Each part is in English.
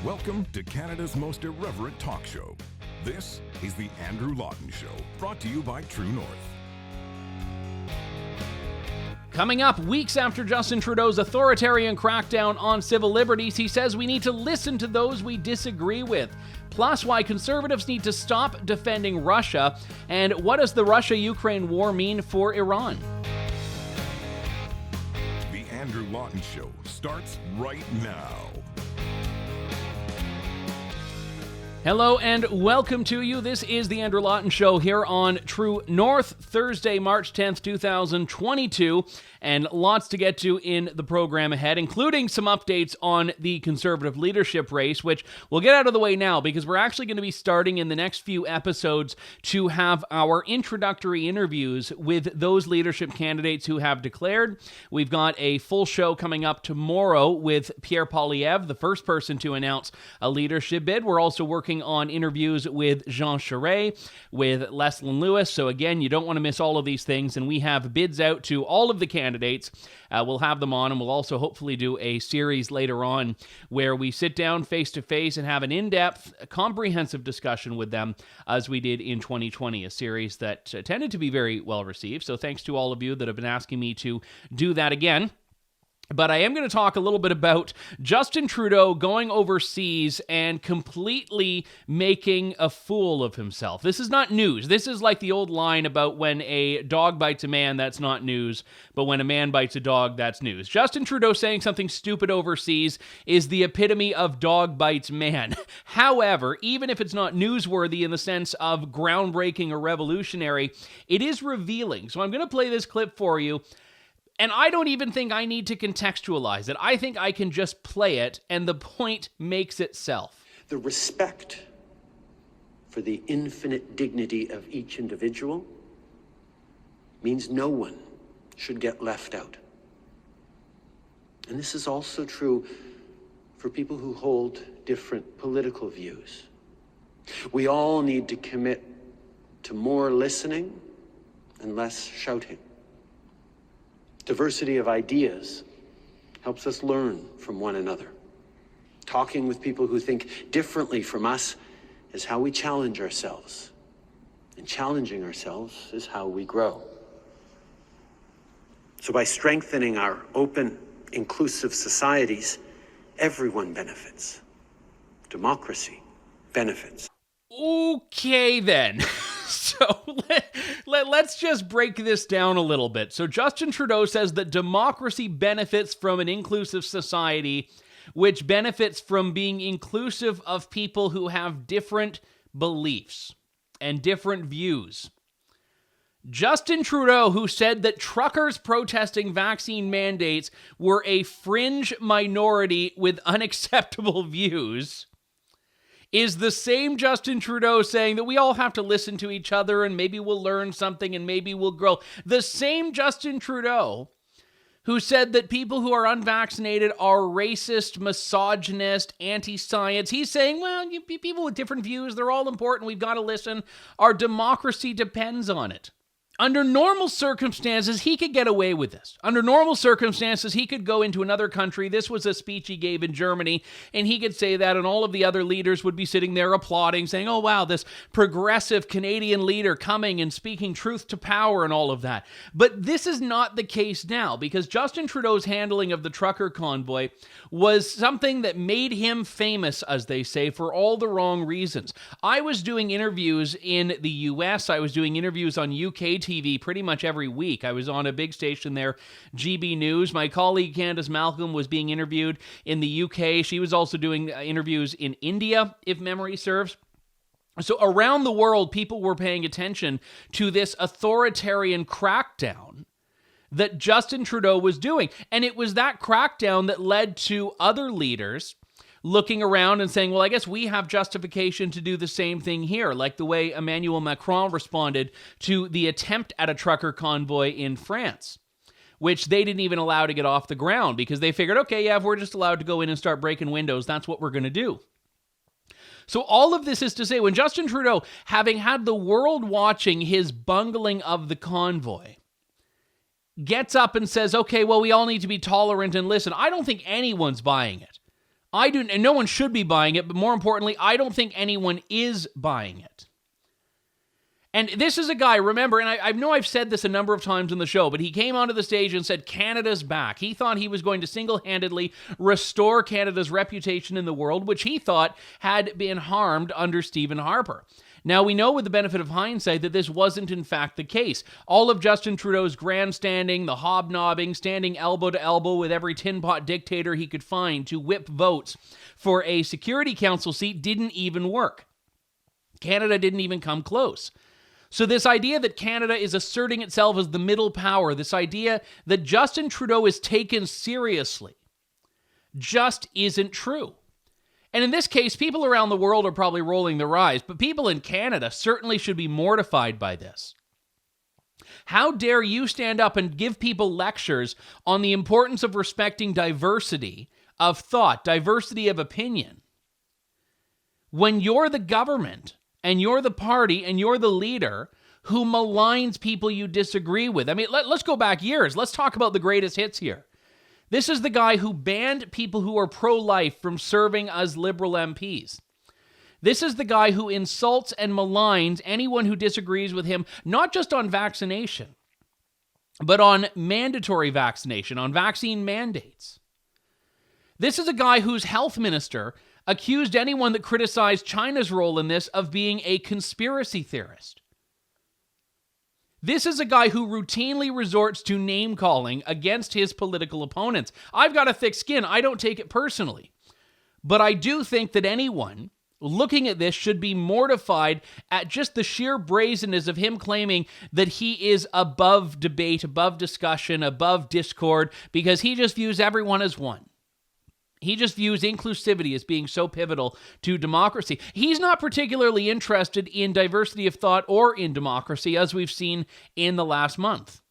Welcome to Canada's most irreverent talk show. This is the Andrew Lawton Show, brought to you by True North. Coming up, weeks after Justin Trudeau's authoritarian crackdown on civil liberties, he says we need to listen to those we disagree with. Plus, why conservatives need to stop defending Russia, and what does the Russia-Ukraine war mean for Iran? The Andrew Lawton Show starts right now. Hello and welcome to you. This is the Andrew Lawton Show here on True North, Thursday, March 10th, 2022, and lots to get to in the program ahead, including some updates on the Conservative leadership race, which we'll get out of the way now because we're actually going to be starting in the next few episodes to have our introductory interviews with those leadership candidates who have declared. We've got a full show coming up tomorrow with Pierre Poilievre, the first person to announce a leadership bid. We're also working on interviews with Jean Charest, with Leslyn Lewis. So again, you don't want to miss all of these things, and we have bids out to all of the candidates. We'll have them on, and we'll also hopefully do a series later on where we sit down face-to-face and have an in-depth, comprehensive discussion with them, as we did in 2020, a series that tended to be very well-received. So thanks to all of you that have been asking me to do that again. But I am going to talk a little bit about Justin Trudeau going overseas and completely making a fool of himself. This is not news. This is like the old line about when a dog bites a man, that's not news, but when a man bites a dog, that's news. Justin Trudeau saying something stupid overseas is the epitome of dog bites man. However, even if it's not newsworthy in the sense of groundbreaking or revolutionary, it is revealing. So I'm going to play this clip for you. And I don't even think I need to contextualize it. I think I can just play it, and the point makes itself. The respect for the infinite dignity of each individual means no one should get left out. And this is also true for people who hold different political views. We all need to commit to more listening and less shouting. Diversity of ideas helps us learn from one another. Talking with people who think differently from us is how we challenge ourselves. And challenging ourselves is how we grow. So by strengthening our open, inclusive societies, everyone benefits. Democracy benefits. Okay, then. So let's just break this down a little bit. So Justin Trudeau says that democracy benefits from an inclusive society, which benefits from being inclusive of people who have different beliefs and different views. Justin Trudeau, who said that truckers protesting vaccine mandates were a fringe minority with unacceptable views, is the same Justin Trudeau saying that we all have to listen to each other and maybe we'll learn something and maybe we'll grow. The same Justin Trudeau who said that people who are unvaccinated are racist, misogynist, anti-science. He's saying, well, people with different views, they're all important. We've got to listen. Our democracy depends on it. Under normal circumstances, he could get away with this. Under normal circumstances, he could go into another country. This was a speech he gave in Germany, and he could say that, and all of the other leaders would be sitting there applauding, saying, oh, wow, this progressive Canadian leader coming and speaking truth to power and all of that. But this is not the case now, because Justin Trudeau's handling of the trucker convoy was something that made him famous, as they say, for all the wrong reasons. I was doing interviews in the US. I was doing interviews on UK TV pretty much every week. I was on a big station there, GB News. My colleague Candace Malcolm was being interviewed in the UK. She was also doing interviews in India, if memory serves. So around the world, people were paying attention to this authoritarian crackdown that Justin Trudeau was doing. And it was that crackdown that led to other leaders looking around and saying, well, I guess we have justification to do the same thing here, like the way Emmanuel Macron responded to the attempt at a trucker convoy in France, which they didn't even allow to get off the ground because they figured, okay, yeah, if we're just allowed to go in and start breaking windows, that's what we're going to do. So all of this is to say, when Justin Trudeau, having had the world watching his bungling of the convoy, gets up and says, okay, well, we all need to be tolerant and listen, I don't think anyone's buying it. and no one should be buying it, but more importantly, I don't think anyone is buying it. And this is a guy, remember, and I know I've said this a number of times in the show, but he came onto the stage and said Canada's back. He thought he was going to single-handedly restore Canada's reputation in the world, which he thought had been harmed under Stephen Harper. Now, we know with the benefit of hindsight that this wasn't in fact the case. All of Justin Trudeau's grandstanding, the hobnobbing, standing elbow to elbow with every tin pot dictator he could find to whip votes for a Security Council seat didn't even work. Canada didn't even come close. So this idea that Canada is asserting itself as the middle power, this idea that Justin Trudeau is taken seriously, just isn't true. And in this case, people around the world are probably rolling their eyes, but people in Canada certainly should be mortified by this. How dare you stand up and give people lectures on the importance of respecting diversity of thought, diversity of opinion, when you're the government and you're the party and you're the leader who maligns people you disagree with? I mean, let's go back years. Let's talk about the greatest hits here. This is the guy who banned people who are pro-life from serving as Liberal MPs. This is the guy who insults and maligns anyone who disagrees with him, not just on vaccination, but on mandatory vaccination, on vaccine mandates. This is a guy whose health minister accused anyone that criticized China's role in this of being a conspiracy theorist. This is a guy who routinely resorts to name-calling against his political opponents. I've got a thick skin. I don't take it personally. But I do think that anyone looking at this should be mortified at just the sheer brazenness of him claiming that he is above debate, above discussion, above discord, because he just views everyone as one. He just views inclusivity as being so pivotal to democracy. He's not particularly interested in diversity of thought or in democracy, as we've seen in the last month.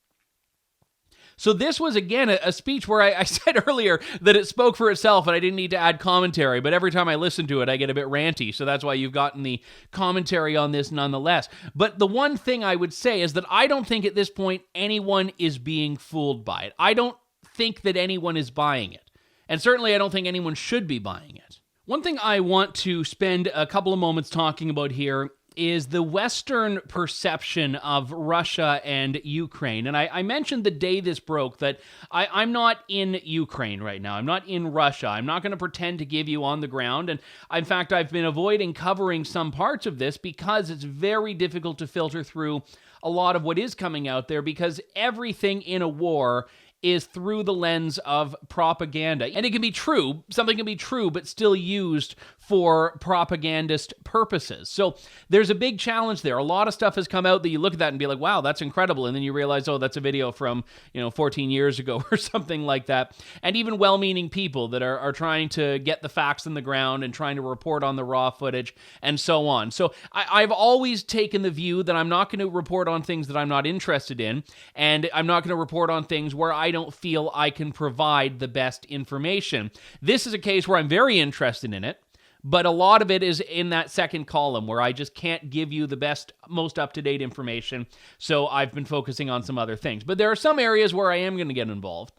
So this was, again, a speech where I said earlier that it spoke for itself and I didn't need to add commentary, but every time I listen to it, I get a bit ranty, so that's why you've gotten the commentary on this nonetheless. But the one thing I would say is that I don't think at this point anyone is being fooled by it. I don't think that anyone is buying it. And certainly I don't think anyone should be buying it. One thing I want to spend a couple of moments talking about here is the Western perception of Russia and Ukraine. And I mentioned the day this broke that I'm not in Ukraine right now. I'm not in Russia. I'm not going to pretend to give you on the ground. And in fact, I've been avoiding covering some parts of this because it's very difficult to filter through a lot of what is coming out there, because everything in a war is through the lens of propaganda. And it can be true, something can be true, but still used for propagandist purposes. So there's a big challenge there. A lot of stuff has come out that you look at that and be like, wow, that's incredible. And then you realize, oh, that's a video from, 14 years ago or something like that. And even well-meaning people that are trying to get the facts in the ground and trying to report on the raw footage and so on. So I've always taken the view that I'm not going to report on things that I'm not interested in, and I'm not going to report on things where I don't feel I can provide the best information. This is a case where I'm very interested in it, but a lot of it is in that second column where I just can't give you the best, most up-to-date information, so I've been focusing on some other things. But there are some areas where I am going to get involved.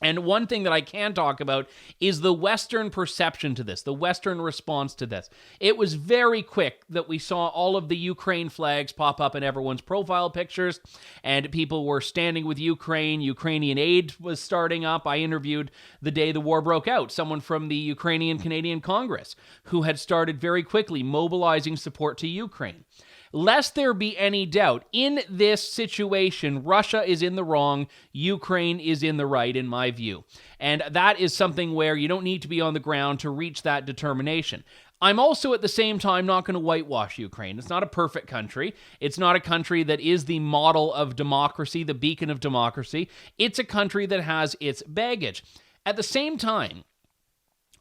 And one thing that I can talk about is the Western perception to this, the Western response to this. It was very quick that we saw all of the Ukraine flags pop up in everyone's profile pictures, and people were standing with Ukraine. Ukrainian aid was starting up. I interviewed the day the war broke out someone from the Ukrainian-Canadian Congress who had started very quickly mobilizing support to Ukraine. Lest there be any doubt, in this situation, Russia is in the wrong, Ukraine is in the right, in my view. And that is something where you don't need to be on the ground to reach that determination. I'm also at the same time not going to whitewash Ukraine. It's not a perfect country. It's not a country that is the model of democracy, the beacon of democracy. It's a country that has its baggage. At the same time,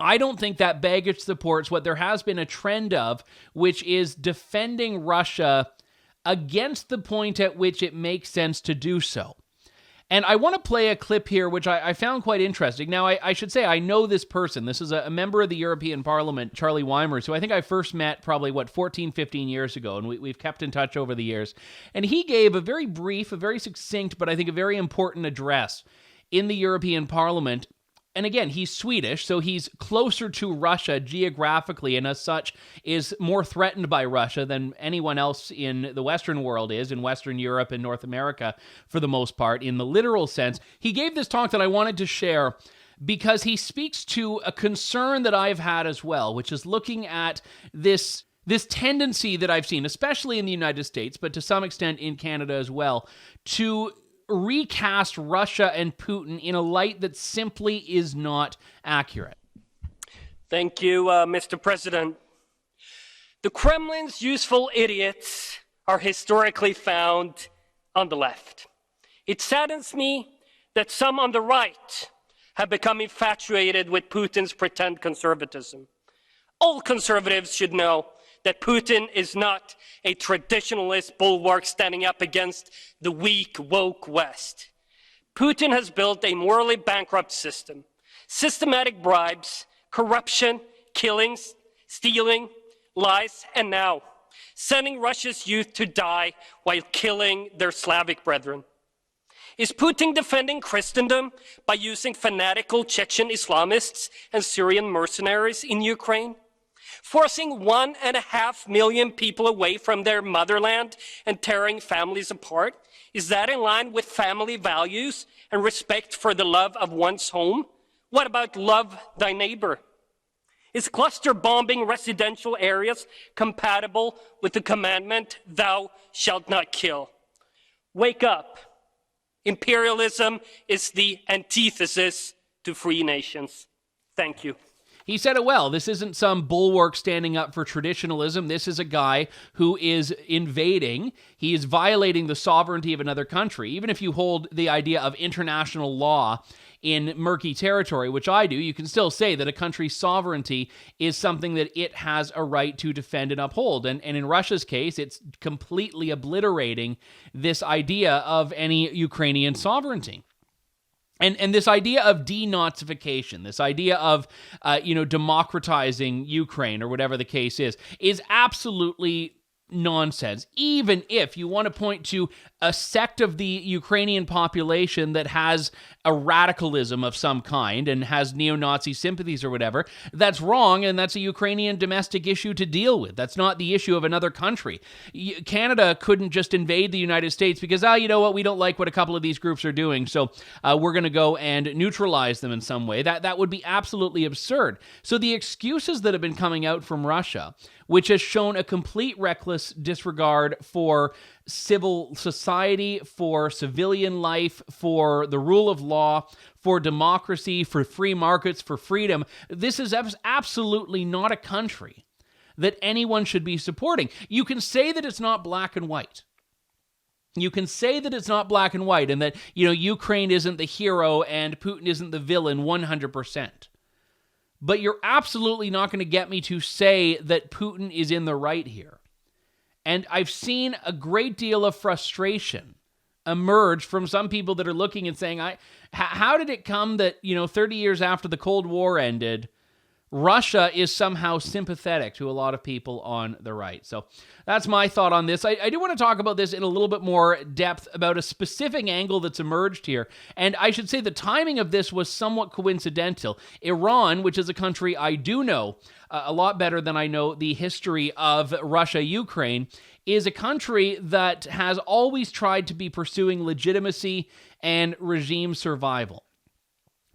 I don't think that baggage supports what there has been a trend of, which is defending Russia against the point at which it makes sense to do so. And I want to play a clip here, which I found quite interesting. Now, I should say I know this person. This is a member of the European Parliament, Charlie Weimers, who I think I first met probably, 14, 15 years ago, and we've kept in touch over the years. And he gave a very brief, a very succinct, but I think a very important address in the European Parliament And again, he's Swedish, so he's closer to Russia geographically, and as such is more threatened by Russia than anyone else in the Western world is, in Western Europe and North America, for the most part, in the literal sense. He gave this talk that I wanted to share because he speaks to a concern that I've had as well, which is looking at this tendency that I've seen, especially in the United States, but to some extent in Canada as well, to recast Russia and Putin in a light that simply is not accurate. Thank you, Mr. President. The Kremlin's useful idiots are historically found on the left. It saddens me that some on the right have become infatuated with Putin's pretend conservatism. All conservatives should know that Putin is not a traditionalist bulwark standing up against the weak, woke West. Putin has built a morally bankrupt system. Systematic bribes, corruption, killings, stealing, lies, and now sending Russia's youth to die while killing their Slavic brethren. Is Putin defending Christendom by using fanatical Chechen Islamists and Syrian mercenaries in Ukraine? Forcing 1.5 million people away from their motherland and tearing families apart? Is that in line with family values and respect for the love of one's home? What about love thy neighbor? Is cluster bombing residential areas compatible with the commandment, thou shalt not kill? Wake up. Imperialism is the antithesis to free nations. Thank you. He said it well. This isn't some bulwark standing up for traditionalism. This is a guy who is invading. He is violating the sovereignty of another country. Even if you hold the idea of international law in murky territory, which I do, you can still say that a country's sovereignty is something that it has a right to defend and uphold. And in Russia's case, it's completely obliterating this idea of any Ukrainian sovereignty. And this idea of denazification, this idea of, democratizing Ukraine or whatever the case is absolutely nonsense. Even if you want to point to a sect of the Ukrainian population that has a radicalism of some kind and has neo-Nazi sympathies or whatever, that's wrong, and that's a Ukrainian domestic issue to deal with. That's not the issue of another country. Canada couldn't just invade the United States because, you know what, we don't like what a couple of these groups are doing, so we're going to go and neutralize them in some way. That would be absolutely absurd. So the excuses that have been coming out from Russia, which has shown a complete reckless disregard for civil society, for civilian life, for the rule of law, for democracy, for free markets, for freedom. This is absolutely not a country that anyone should be supporting. You can say that it's not black and white. You can say that it's not black and white and that, Ukraine isn't the hero and Putin isn't the villain 100%. But you're absolutely not going to get me to say that Putin is in the right here. And I've seen a great deal of frustration emerge from some people that are looking and saying, how did it come that, 30 years after the Cold War ended, Russia is somehow sympathetic to a lot of people on the right? So that's my thought on this. I do want to talk about this in a little bit more depth about a specific angle that's emerged here. And I should say the timing of this was somewhat coincidental. Iran, which is a country I do know a lot better than I know the history of Russia-Ukraine, is a country that has always tried to be pursuing legitimacy and regime survival.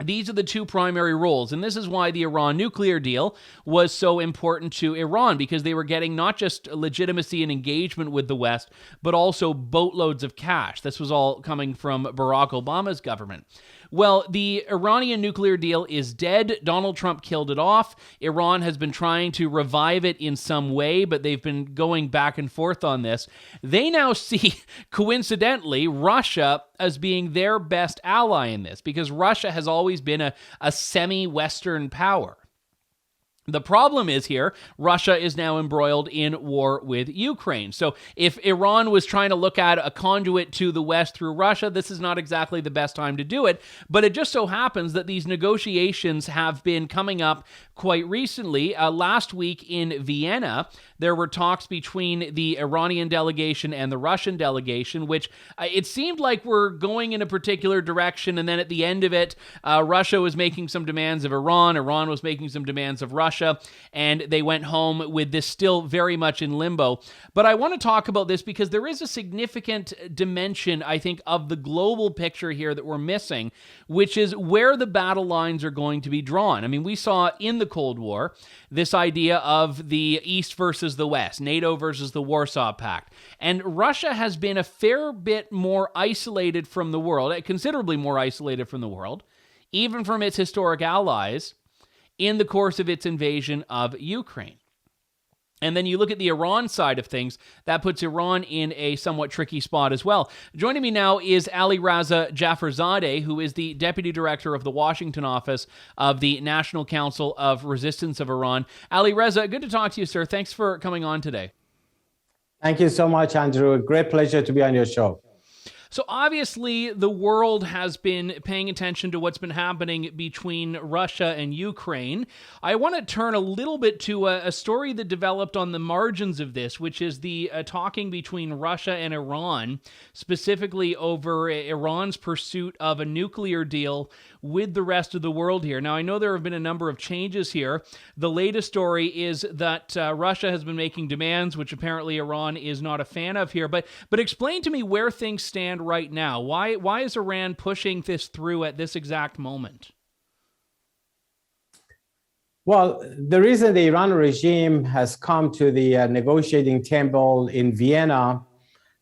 These are the two primary roles, and this is why the Iran nuclear deal was so important to Iran, because they were getting not just legitimacy and engagement with the West, but also boatloads of cash. This was all coming from Barack Obama's government. Well, the Iranian nuclear deal is dead. Donald Trump killed it off. Iran has been trying to revive it in some way, but they've been going back and forth on this. They now see, coincidentally, Russia as being their best ally in this, because Russia has always been a semi-Western power. The problem is here, Russia is now embroiled in war with Ukraine. So if Iran was trying to look at a conduit to the West through Russia, this is not exactly the best time to do it. But it just so happens that these negotiations have been coming up quite recently. Last week in Vienna, there were talks between the Iranian delegation and the Russian delegation, which it seemed like were going in a particular direction. And then at the end of it, Russia was making some demands of Iran. Iran was making some demands of Russia. And they went home with this still very much in limbo. But I want to talk about this because there is a significant dimension, I think, of the global picture here that we're missing, which is where the battle lines are going to be drawn. I mean, we saw in the Cold War this idea of the East versus the West, NATO versus the Warsaw Pact. And Russia has been a fair bit more isolated from the world, considerably more isolated from the world, even from its historic allies, in the course of its invasion of Ukraine. And then you look at the Iran side of things, that puts Iran in a somewhat tricky spot as well. Joining me now is Alireza Jafarzadeh, who is the Deputy Director of the Washington office of the National Council of Resistance of Iran. Alireza, good to talk to you, sir. Thanks for coming on today. Thank you so much, Andrew. Great pleasure to be on your show. So obviously, the world has been paying attention to what's been happening between Russia and Ukraine. I want to turn a little bit to a story that developed on the margins of this, which is the talking between Russia and Iran, specifically over Iran's pursuit of a nuclear deal with the rest of the world here. Now, I know there have been a number of changes here. The latest story is that Russia has been making demands, which apparently Iran is not a fan of here. But explain to me where things stand right now. Why is Iran pushing this through at this exact moment? Well, the reason the Iran regime has come to the negotiating table in Vienna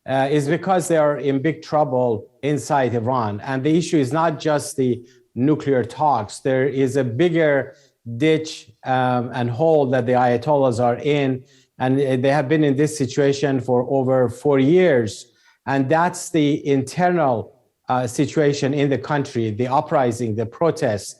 is because they are in big trouble inside Iran. And the issue is not just the nuclear talks. There is a bigger ditch and hole that the Ayatollahs are in. And they have been in this situation for over 4 years. And that's the internal situation in the country, the uprising, the protests.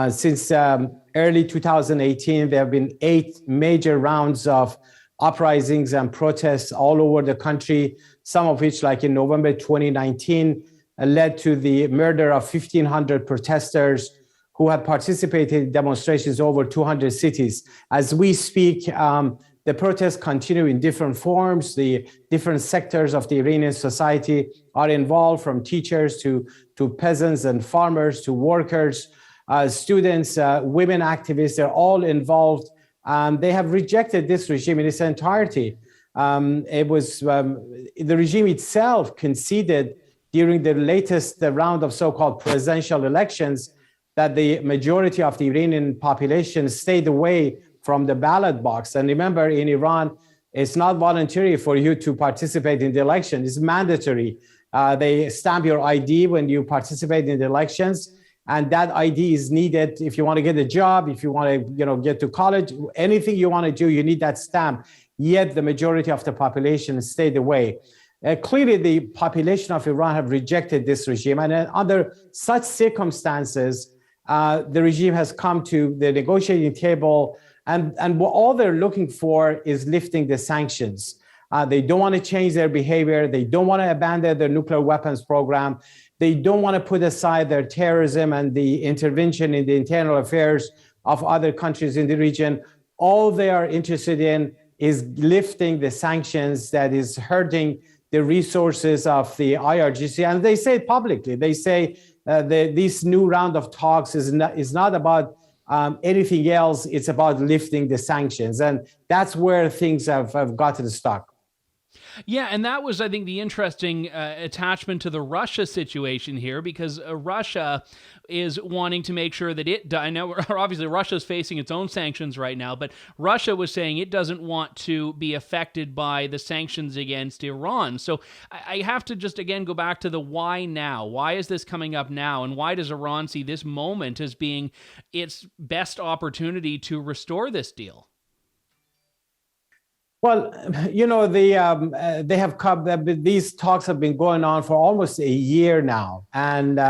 Since early 2018, there have been 8 major rounds of uprisings and protests all over the country, some of which, like in November 2019, led to the murder of 1,500 protesters who had participated in demonstrations over 200 cities. As we speak, the protests continue in different forms. The different sectors of the Iranian society are involved, from teachers to peasants and farmers to workers, students, women activists. They're all involved. They have rejected this regime in its entirety. The regime itself conceded during the latest round of so-called presidential elections that the majority of the Iranian population stayed away from the ballot box. And remember, in Iran, it's not voluntary for you to participate in the election. It's mandatory. They stamp your ID when you participate in the elections. And that ID is needed if you want to get a job, if you want to get to college, anything you want to do, you need that stamp. Yet the majority of the population stayed away. Clearly, the population of Iran have rejected this regime. And under such circumstances, the regime has come to the negotiating table. And all they're looking for is lifting the sanctions. They don't want to change their behavior. They don't want to abandon their nuclear weapons program. They don't want to put aside their terrorism and the intervention in the internal affairs of other countries in the region. All they are interested in is lifting the sanctions that is hurting the resources of the IRGC. And they say it publicly. They say this new round of talks is not about anything else. It's about lifting the sanctions. And that's where things have gotten stuck. Yeah, and that was, I think, the interesting attachment to the Russia situation here, because Russia is wanting to make sure that I know, obviously, Russia's facing its own sanctions right now, but Russia was saying it doesn't want to be affected by the sanctions against Iran. So I have to just, again, go back to the why now. Why is this coming up now? And why does Iran see this moment as being its best opportunity to restore this deal? Well, they have come. These talks have been going on for almost a year now, and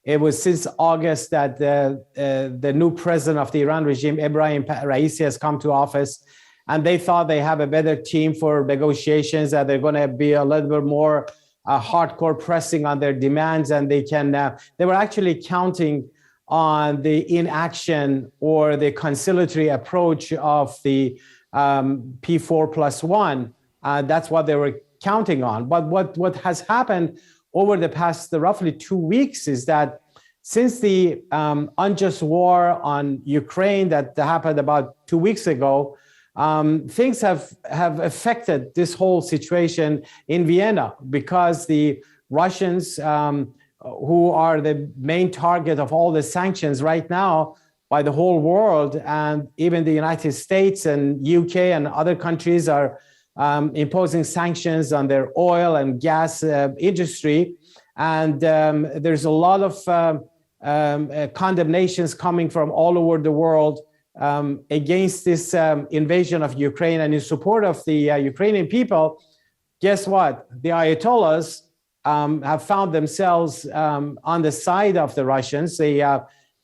it was since August that the new president of the Iran regime, Ebrahim Raisi, has come to office, and they thought they have a better team for negotiations, that they're going to be a little bit more hardcore pressing on their demands, and they can. They were actually counting on the inaction or the conciliatory approach of the P4+1. That's what they were counting on. But what has happened over the past roughly 2 weeks is that since the unjust war on Ukraine that happened about 2 weeks ago, things have affected this whole situation in Vienna, because the Russians, who are the main target of all the sanctions right now by the whole world, and even the United States and UK and other countries are imposing sanctions on their oil and gas industry. And there's a lot of condemnations coming from all over the world against this invasion of Ukraine and in support of the Ukrainian people. Guess what? The Ayatollahs have found themselves on the side of the Russians.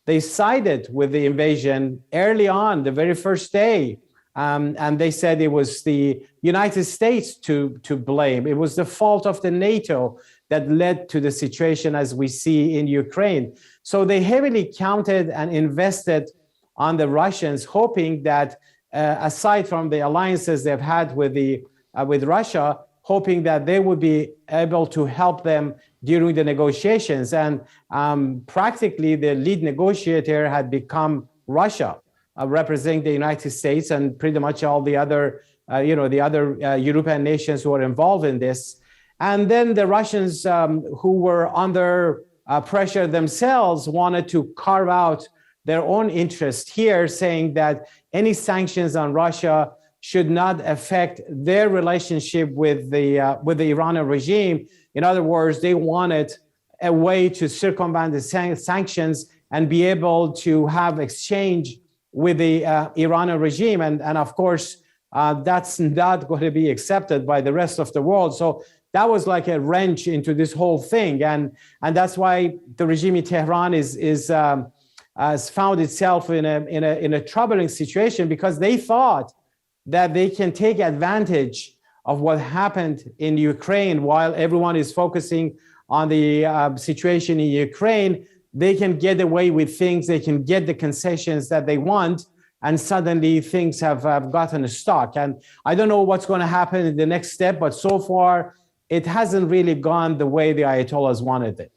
They sided with the invasion early on, the very first day. And they said it was the United States to blame. It was the fault of the NATO that led to the situation as we see in Ukraine. So they heavily counted and invested on the Russians, hoping that aside from the alliances they've had with Russia, hoping that they would be able to help them during the negotiations. And practically the lead negotiator had become Russia, representing the United States and pretty much all the other, European nations who are involved in this. And then the Russians, who were under pressure themselves, wanted to carve out their own interest here, saying that any sanctions on Russia should not affect their relationship with the Iranian regime. In other words, they wanted a way to circumvent the sanctions and be able to have exchange with the Iranian regime. And of course, that's not going to be accepted by the rest of the world. So that was like a wrench into this whole thing. And that's why the regime in Tehran has found itself in a troubling situation, because they thought that they can take advantage of what happened in Ukraine while everyone is focusing on the situation in Ukraine. They can get away with things, they can get the concessions that they want, and suddenly things have gotten stuck. And I don't know what's going to happen in the next step, but so far it hasn't really gone the way the Ayatollahs wanted it.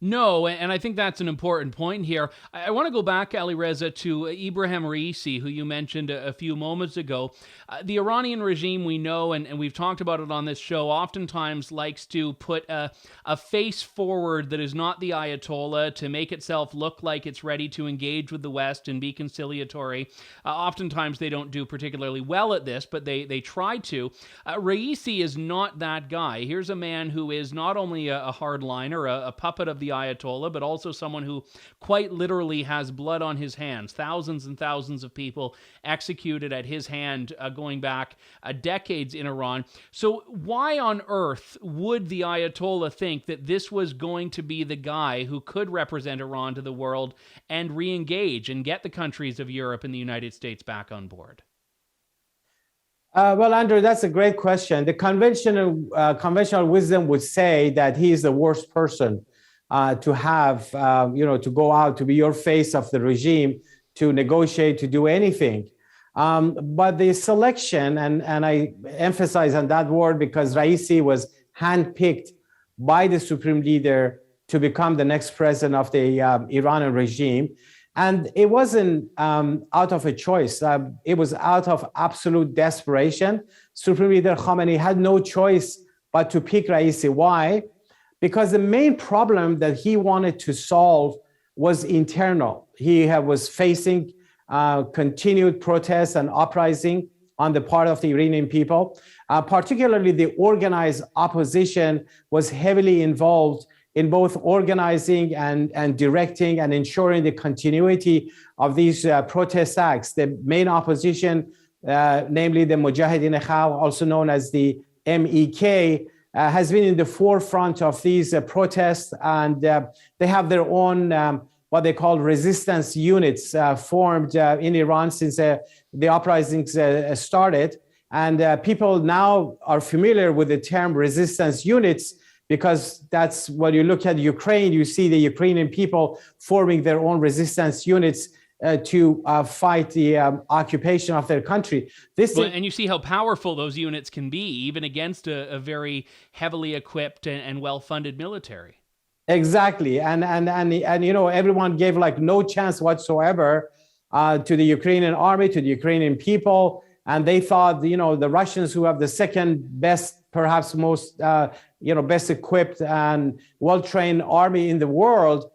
No, and I think that's an important point here. I want to go back, Alireza, to Ebrahim Raisi, who you mentioned a few moments ago. The Iranian regime, we know, and we've talked about it on this show, oftentimes likes to put a face forward that is not the Ayatollah to make itself look like it's ready to engage with the West and be conciliatory. Oftentimes they don't do particularly well at this, but they try to. Raisi is not that guy. Here's a man who is not only a hardliner, a puppet of the Ayatollah, but also someone who quite literally has blood on his hands. Thousands and thousands of people executed at his hand going back decades in Iran. So why on earth would the Ayatollah think that this was going to be the guy who could represent Iran to the world and re-engage and get the countries of Europe and the United States back on board? Well, Andrew, that's a great question. The conventional wisdom would say that he is the worst person to have, to go out, to be your face of the regime, to negotiate, to do anything. But the selection, and I emphasize on that word because Raisi was handpicked by the supreme leader to become the next president of the Iranian regime. And it wasn't out of a choice. It was out of absolute desperation. Supreme Leader Khamenei had no choice but to pick Raisi. Why? Because the main problem that he wanted to solve was internal. He was facing continued protests and uprising on the part of the Iranian people. Particularly the organized opposition was heavily involved in both organizing and directing and ensuring the continuity of these protest acts. The main opposition namely the Mujahideen Khalq, also known as the MEK, has been in the forefront of these protests, and they have their own what they call resistance units formed in Iran since the uprisings started. And people now are familiar with the term resistance units, because that's when you look at Ukraine, you see the Ukrainian people forming their own resistance units to fight the occupation of their country. And you see how powerful those units can be, even against a very heavily equipped and well-funded military. Exactly, and you know, everyone gave like no chance whatsoever to the Ukrainian army, to the Ukrainian people, and they thought, you know, the Russians, who have the second best, perhaps most, best equipped and well-trained army in the world,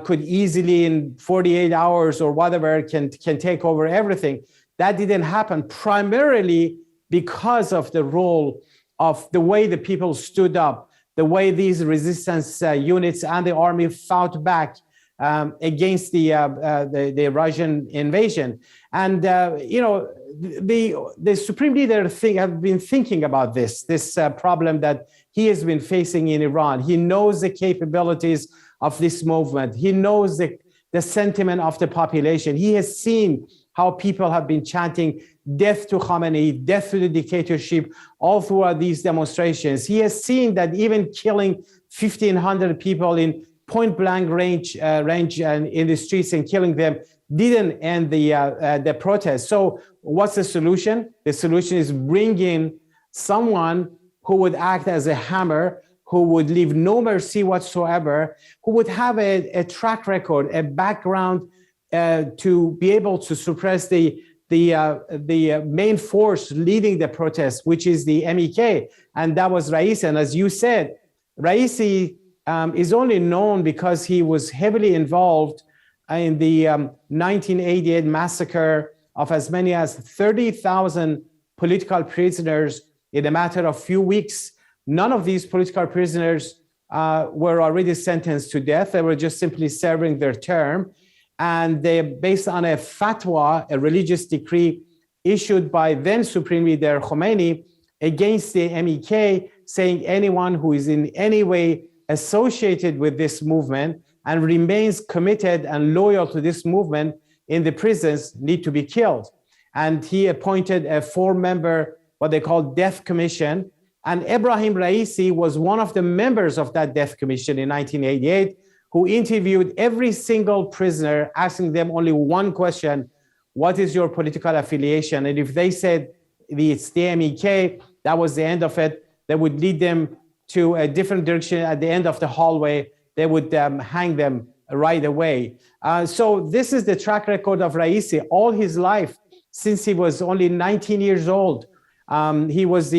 could easily in 48 hours or whatever can take over everything. That didn't happen, primarily because of the role of the way the people stood up, the way these resistance units and the army fought back against the Russian invasion. And the supreme leader have been thinking about this problem that he has been facing in Iran. He knows the capabilities of this movement. He knows the sentiment of the population. He has seen how people have been chanting death to Khamenei, death to the dictatorship, all throughout these demonstrations. He has seen that even killing 1,500 people in point blank range and in the streets and killing them didn't end the protest. So what's the solution? The solution is bringing someone who would act as a hammer, who would leave no mercy whatsoever, who would have a track record, a background to be able to suppress the main force leading the protest, which is the MEK, and that was Raisi. And as you said, Raisi is only known because he was heavily involved in the 1988 massacre of as many as 30,000 political prisoners in a matter of few weeks. None of these political prisoners were already sentenced to death. They were just simply serving their term. And they, based on a fatwa, a religious decree issued by then Supreme Leader Khomeini against the MEK, saying anyone who is in any way associated with this movement and remains committed and loyal to this movement in the prisons need to be killed. And he appointed a 4-member, what they call death commission. And Ebrahim Raisi was one of the members of that death commission in 1988, who interviewed every single prisoner, asking them only one question: what is your political affiliation? And if they said it's the MEK, that was the end of it. They would lead them to a different direction. At the end of the hallway, they would hang them right away. So this is the track record of Raisi. All his life, since he was only 19 years old, he was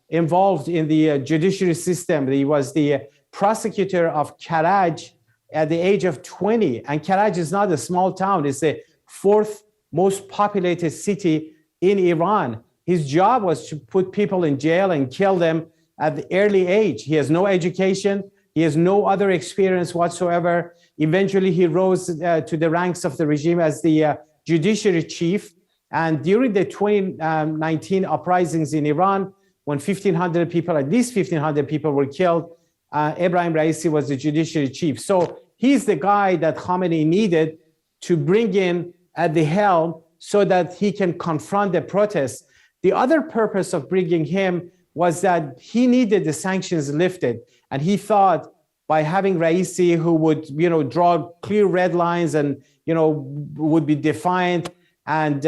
involved in the judiciary system. He was the prosecutor of Karaj at the age of 20. And Karaj is not a small town. It's the 4th most populated city in Iran. His job was to put people in jail and kill them at the early age. He has no education. He has no other experience whatsoever. Eventually, he rose to the ranks of the regime as the judiciary chief. And during the 2019 uprisings in Iran, when 1,500 people, at least 1,500 people were killed, Ebrahim Raisi was the judiciary chief. So he's the guy that Khamenei needed to bring in at the helm so that he can confront the protests. The other purpose of bringing him was that he needed the sanctions lifted. And he thought by having Raisi, who would, draw clear red lines and, would be defiant and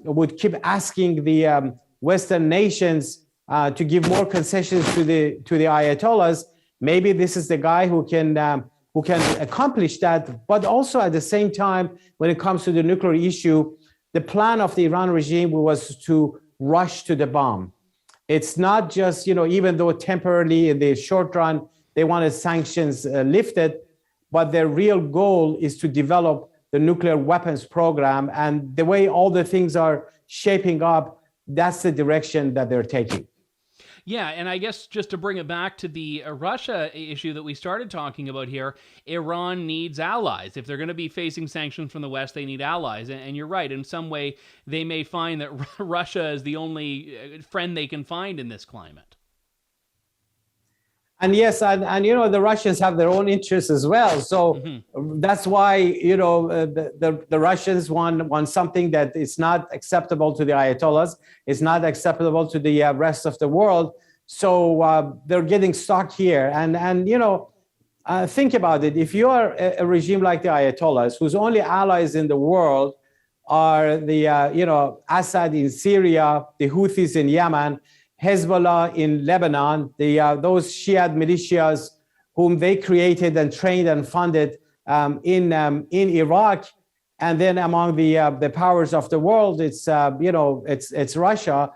would keep asking the Western nations to give more concessions to the Ayatollahs, maybe this is the guy who can accomplish that. But also at the same time, when it comes to the nuclear issue, the plan of the Iran regime was to rush to the bomb. It's not just, even though temporarily in the short run, they wanted sanctions lifted, but their real goal is to develop the nuclear weapons program. And the way all the things are shaping up, that's the direction that they're taking. Yeah, and I guess just to bring it back to the Russia issue that we started talking about here, Iran needs allies. If they're going to be facing sanctions from the West, they need allies. And you're right, in some way, they may find that Russia is the only friend they can find in this climate. And yes, and the Russians have their own interests as well. So that's why the Russians want something that is not acceptable to the Ayatollahs, it's not acceptable to the rest of the world. So they're getting stuck here. And think about it. If you are a regime like the Ayatollahs, whose only allies in the world are the Assad in Syria, the Houthis in Yemen, Hezbollah in Lebanon, those Shiite militias whom they created and trained and funded in Iraq, and then among the powers of the world, it's Russia.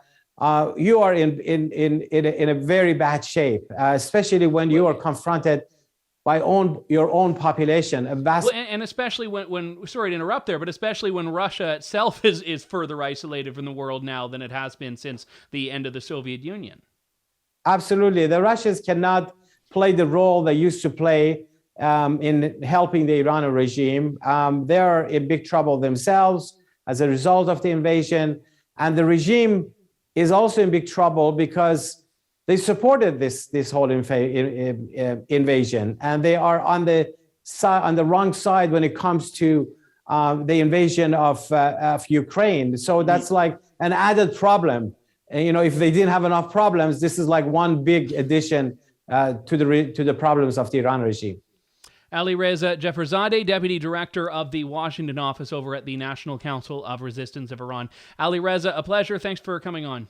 You are in a very bad shape, especially when you are confronted by your own population. And especially when sorry to interrupt there, but especially when Russia itself is further isolated from the world now than it has been since the end of the Soviet Union. Absolutely. The Russians cannot play the role they used to play in helping the Iranian regime. They're in big trouble themselves as a result of the invasion. And the regime is also in big trouble because they supported this whole invasion, and they are on the wrong side when it comes to the invasion of Ukraine. So that's like an added problem. And, if they didn't have enough problems, this is like one big addition to the problems of the Iran regime. Alireza Jafarzadeh, Deputy Director of the Washington office over at the National Council of Resistance of Iran. Alireza, a pleasure. Thanks for coming on.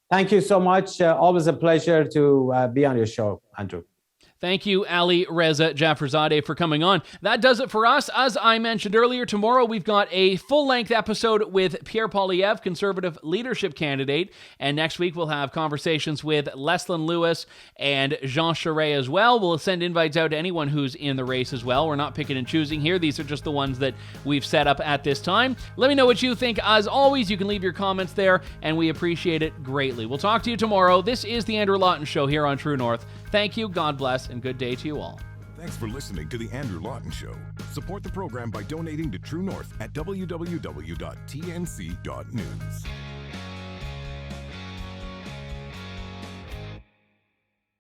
Thank you so much. Always a pleasure to be on your show, Andrew. Thank you, Alireza Jafarzadeh, for coming on. That does it for us. As I mentioned earlier, tomorrow we've got a full-length episode with Pierre Poilievre, Conservative leadership candidate. And next week we'll have conversations with Leslyn Lewis and Jean Charest as well. We'll send invites out to anyone who's in the race as well. We're not picking and choosing here. These are just the ones that we've set up at this time. Let me know what you think. As always, you can leave your comments there, and we appreciate it greatly. We'll talk to you tomorrow. This is the Andrew Lawton Show here on True North. Thank you, God bless, and good day to you all. Thanks for listening to The Andrew Lawton Show. Support the program by donating to True North at www.tnc.news.